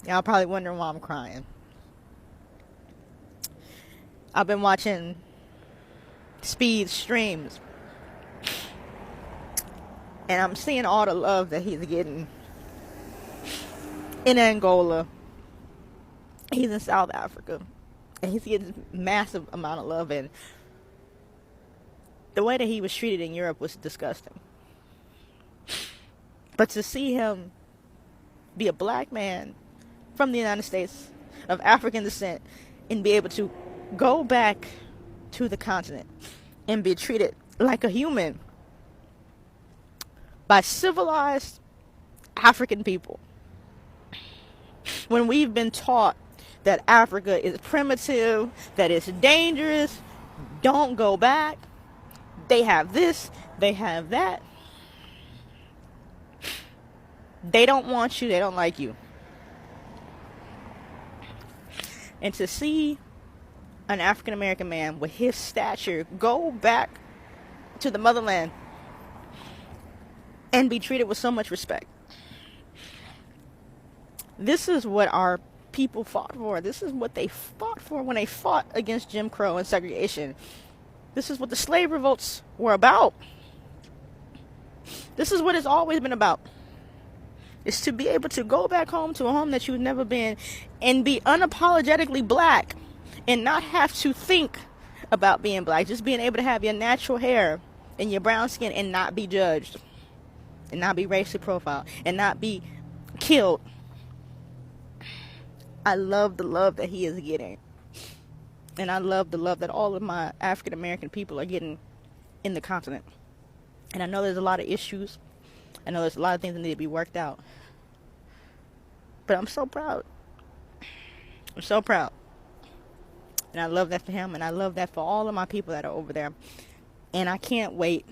Y'all probably wondering why I'm crying. I've been watching Speed streams, and I'm seeing all the love that he's getting in Angola. He's in South Africa, and he's getting massive amount of love. And the way that he was treated in Europe was disgusting. But to see him be a black man from the United States of African descent and be able to go back to the continent and be treated like a human by civilized African people, when we've been taught that Africa is primitive, that it's dangerous, don't go back, they have this, they have that, they don't want you, they don't like you. And to see an African American man with his stature go back to the motherland and be treated with so much respect. This is what our people fought for. This is what they fought for when they fought against Jim Crow and segregation. This is what the slave revolts were about. This is what it's always been about. It's to be able to go back home to a home that you've never been and be unapologetically black and not have to think about being black. Just being able to have your natural hair and your brown skin and not be judged and not be racially profiled and not be killed. I love the love that he is getting. And I love the love that all of my African American people are getting in the continent. And I know there's a lot of issues. I know there's a lot of things that need to be worked out. But I'm so proud. I'm so proud. And I love that for him. And I love that for all of my people that are over there. And I can't wait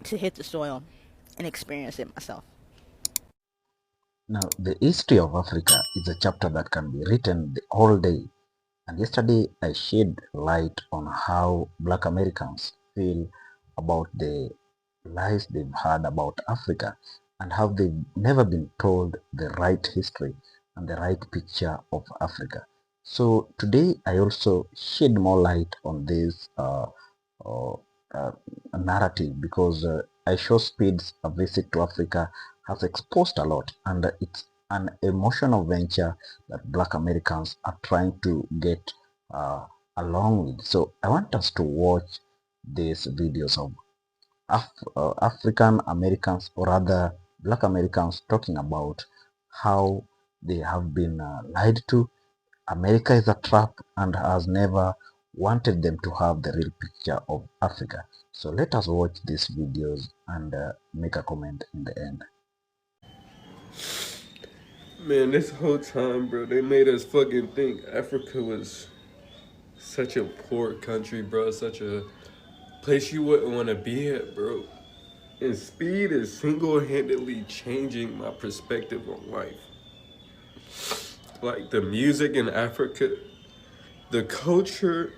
to hit the soil and experience it myself. Now, the history of Africa is a chapter that can be written the whole day. And yesterday I shed light on how Black Americans feel about the lies they've heard about Africa and how they've never been told the right history and the right picture of Africa. So today I also shed more light on this uh, narrative because IshowSpeed's A Visit to Africa has exposed a lot, and it's an emotional venture that Black Americans are trying to get uh, along with. So I want us to watch these videos of African Americans, or rather Black Americans, talking about how they have been lied to. America is a trap and has never wanted them to have the real picture of Africa. So let us watch these videos and make a comment in the end. Man, this whole time, bro, they made us fucking think Africa was such a poor country, bro. Such a place you wouldn't want to be at, bro. And Speed is single handedly changing my perspective on life. Like the music in Africa, the culture,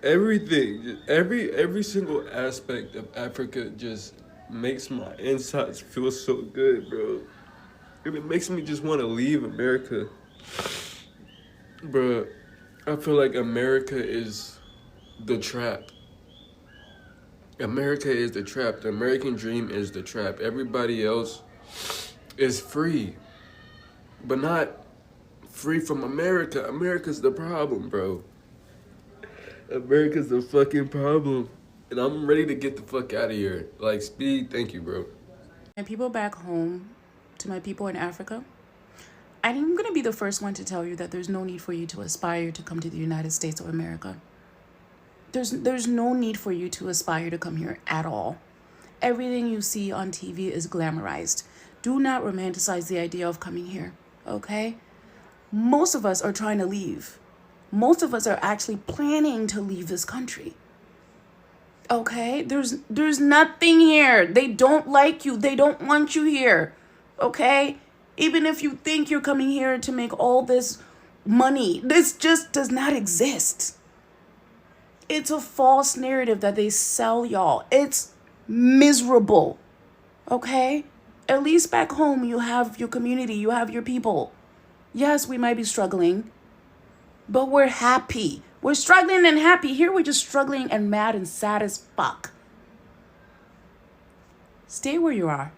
everything, every single aspect of Africa just makes my insides feel so good, bro. And it makes me just want to leave America. Bro, I feel like America is the trap. America is the trap. The American dream is the trap. Everybody else is free, but not free from America. America's the problem, bro. America's the fucking problem. And I'm ready to get the fuck out of here. Like, Speed, thank you, bro. And people back home, to my people in Africa, I'm going to be the first one to tell you that there's no need for you to aspire to come to the United States of America. There's no need for you to aspire to come here at all. Everything you see on TV is glamorized. Do not romanticize the idea of coming here, okay? Most of us are trying to leave. Most of us are actually planning to leave this country. Okay? There's nothing here. They don't like you. They don't want you here. Okay? Even if you think you're coming here to make all this money, this just does not exist. It's a false narrative that they sell y'all. It's miserable. Okay? At least back home, you have your community, you have your people. Yes, we might be struggling, but we're happy. We're struggling and happy. Here we're just struggling and mad and sad as fuck. Stay where you are.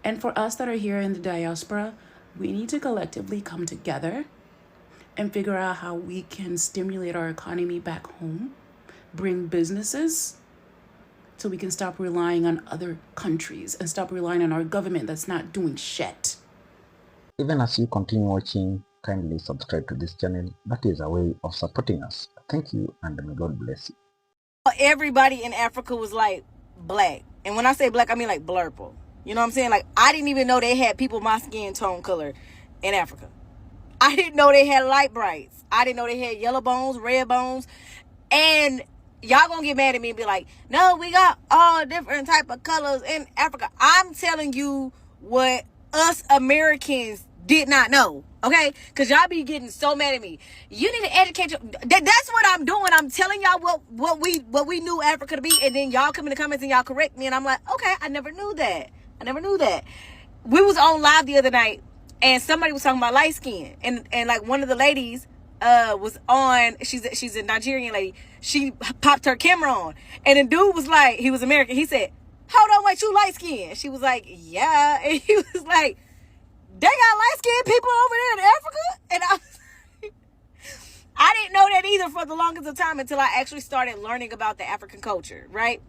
And for us that are here in the diaspora, we need to collectively come together and figure out how we can stimulate our economy back home, bring businesses, so we can stop relying on other countries and stop relying on our government that's not doing shit. Even as you continue watching, kindly subscribe to this channel. That is a way of supporting us. Thank you, and may God bless you. Everybody in Africa was like black. And when I say black, I mean like blurple. You know what I'm saying? Like, I didn't even know they had people my skin tone color in Africa. I didn't know they had light brights. I didn't know they had yellow bones, red bones. And y'all gonna get mad at me and be like, no, we got all different type of colors in Africa. I'm telling you what us Americans did not know, okay? Because y'all be getting so mad at me. You need to educate you. That's what I'm doing. I'm telling y'all what we knew Africa to be, and then y'all come in the comments and y'all correct me, and I'm like, okay, I never knew that. We was on live the other night, and somebody was talking about light skin, and like one of the ladies was on, she's a Nigerian lady, she popped her camera on, and the dude was like, he was American, he said, hold on, wait, you light skin? She was like, yeah. And he was like, they got light skinned people over there in Africa? And I was like, I didn't know that either for the longest of time until I actually started learning about the African culture, right?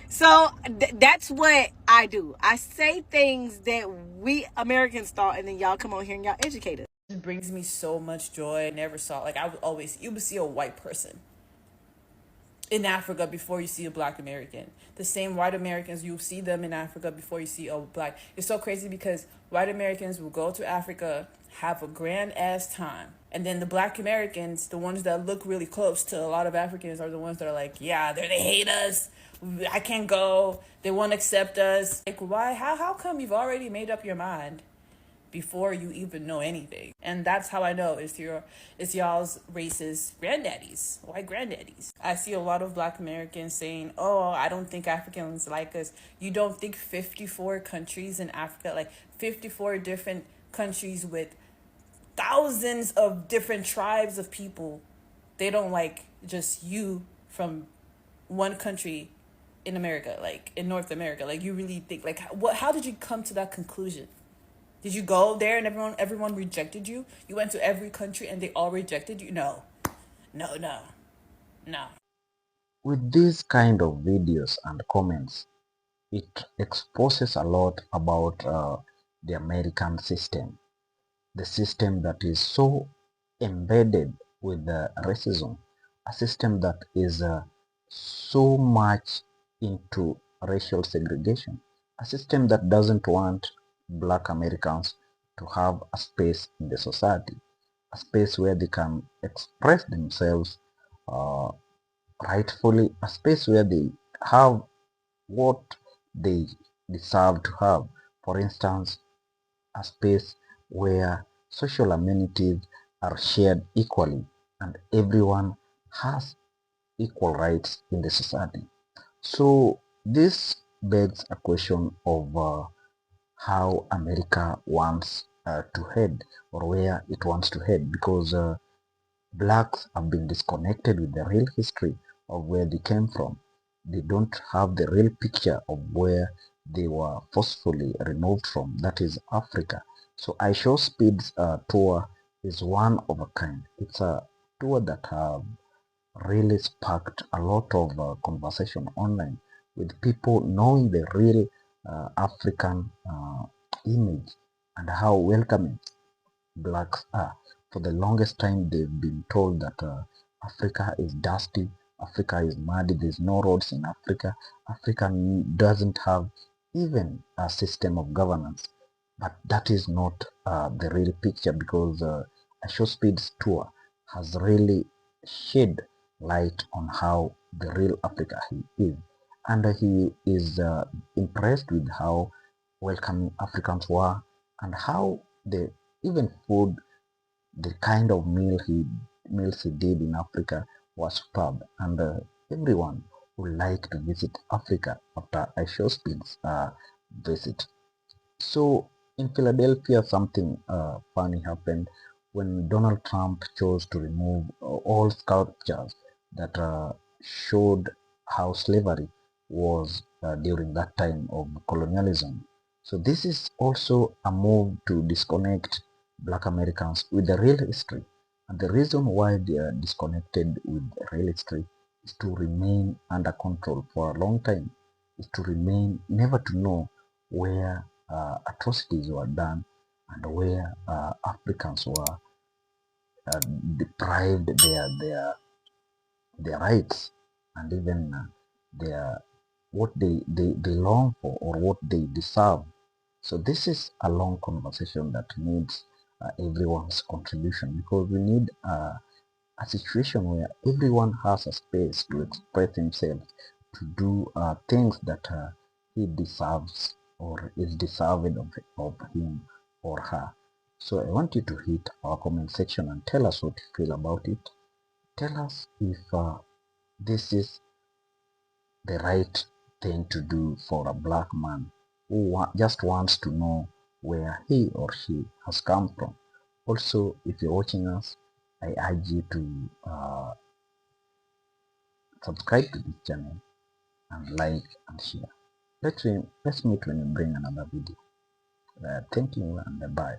So that's what I do. I say things that we Americans thought, and then y'all come on here and y'all educate us. It brings me so much joy. I never saw, like, you would see a white person in Africa before you see a black American. The same white Americans, you see them in Africa before you see a black. It's so crazy because white Americans will go to Africa, have a grand ass time. And then the black Americans, the ones that look really close to a lot of Africans, are the ones that are like, yeah, they hate us. I can't go. They won't accept us. Like, why? How come you've already made up your mind before you even know anything? And that's how I know it's y'all's racist granddaddies, white granddaddies. I see a lot of black Americans saying, oh, I don't think Africans like us. You don't think 54 countries in Africa, like 54 different countries with thousands of different tribes of people, they don't like just you from one country in America, like in North America? Like, you really think, like, how did you come to that conclusion? Did you go there and everyone rejected you? You went to every country and they all rejected you? No. With these kind of videos and comments, it exposes a lot about the American system, the system that is so embedded with racism, a system that is so much into racial segregation, a system that doesn't want black Americans to have a space in the society, a space where they can express themselves uh, rightfully, a space where they have what they deserve to have. For instance, a space where social amenities are shared equally and everyone has equal rights in the society. So this begs a question of how America wants to head, or where it wants to head, because blacks have been disconnected with the real history of where they came from. They don't have the real picture of where they were forcefully removed from, that is Africa. So IshowSpeed's tour is one of a kind. It's a tour that really sparked a lot of conversation online, with people knowing the real African image and how welcoming blacks are. For the longest time, they've been told that Africa is dusty, Africa is muddy, there's no roads in Africa, Africa doesn't have even a system of governance. But that is not the real picture, because a ShowSpeed's tour has really shed light on how the real Africa he is. And he is impressed with how welcoming Africans were, and how the even food, the kind of meals he did in Africa was superb, and everyone would like to visit Africa after IshowSpeed's visit. So in Philadelphia, something funny happened when Donald Trump chose to remove all sculptures that showed how slavery was during that time of colonialism. So this is also a move to disconnect Black Americans with the real history. And the reason why they are disconnected with real history is to remain under control for a long time, is to remain never to know where atrocities were done and where Africans were deprived their rights and even their what they long for or what they deserve. So this is a long conversation that needs everyone's contribution, because we need a situation where everyone has a space to express himself, to do things that he deserves or is deserved of him or her. So I want you to hit our comment section and tell us what you feel about it. Tell us if this is the right thing to do for a black man who just wants to know where he or she has come from. Also, if you're watching us, I urge you to subscribe to this channel and like and share. Let's meet when we bring another video. Thank you and bye.